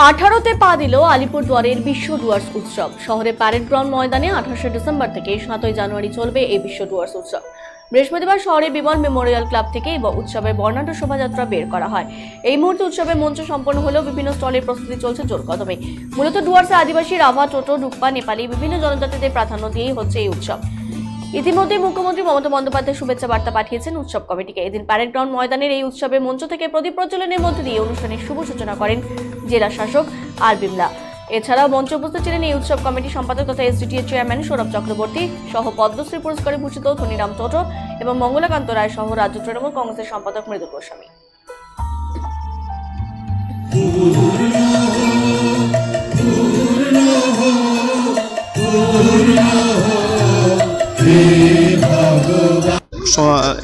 আঠারোতে পা দিল আলিপুরদুয়ারের বিশ্ব ডুয়ার্স উৎসব। শহরে প্যারেড গ্রাউন্ড ময়দানে 28 ডিসেম্বর থেকে 7 জানুয়ারি চলবে এই বিশ্ব ডুয়ার্স উৎসব। বৃহস্পতিবার শহরে বিমল মেমোরিয়াল ক্লাব থেকে এবং উৎসবের বর্ণাঢ্য শোভাযাত্রা বের করা হয়। এই মুহূর্তে উৎসবের মঞ্চ সম্পন্ন হলেও বিভিন্ন স্টলের প্রস্তুতি চলছে জোর কদমে। মূলত ডুয়ার্সে আদিবাসী, রাভা, টোটো, ডুকপা, নেপালি বিভিন্ন জনজাতিদের প্রাধান্য দিয়েই হচ্ছে এই উৎসব। ইতিমধ্যে মুখ্যমন্ত্রী মমতা বন্দ্যোপাধ্যায় শুভেচ্ছা বার্তা পাঠিয়েছেন উৎসব কমিটিকে। এদিন প্যারেড গ্রাউন্ড ময়দানের এই উৎসবের মঞ্চ থেকে প্রদীপ প্রজ্বলনের মধ্যে দিয়ে অনুষ্ঠানের শুভ সূচনা করেন জেলা শাসক আর বিমলা। এছাড়াও মঞ্চে উপস্থিত ছিলেন এই উৎসব কমিটির সম্পাদক তথা এসডিটিএ চেয়ারম্যান সৌরভ চক্রবর্তী সহ পদ্মশ্রী পুরস্কারে ভূষিত ধনীরাম টোটো এবং মঙ্গলাকান্ত রায় সহ রাজ্য তৃণমূল কংগ্রেসের সম্পাদক মৃদুল গোস্বামী।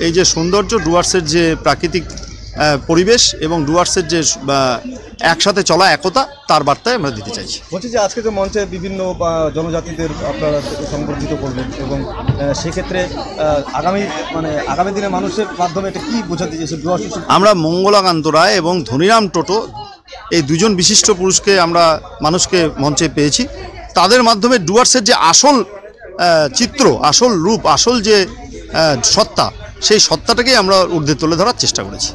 এই যে সৌন্দর্য, ডুয়ার্সের যে প্রাকৃতিক পরিবেশ এবং ডুয়ার্সের যে একসাথে চলা একতা, তার বার্তায় আমরা দিতে চাইছি। বলছি যে আজকে যে মঞ্চে বিভিন্ন জনজাতিদের আপনারা সংবর্ধিত করবেন এবং সেক্ষেত্রে আগামী দিনে মানুষের মাধ্যমে এটা কি বোঝাতে চাইছে? আমরা মঙ্গলাকান্ত রায় এবং ধনীরাম টোটো এই দুজন বিশিষ্ট পুরুষকে আমরা মানুষকে মঞ্চে পেয়েছি। তাদের মাধ্যমে ডুয়ার্সের যে আসল চিত্র, আসল রূপ, আসল যে সত্তা, সেই সত্তাটাকেই আমরা ঊর্ধ্বে তুলে ধরার চেষ্টা করেছি।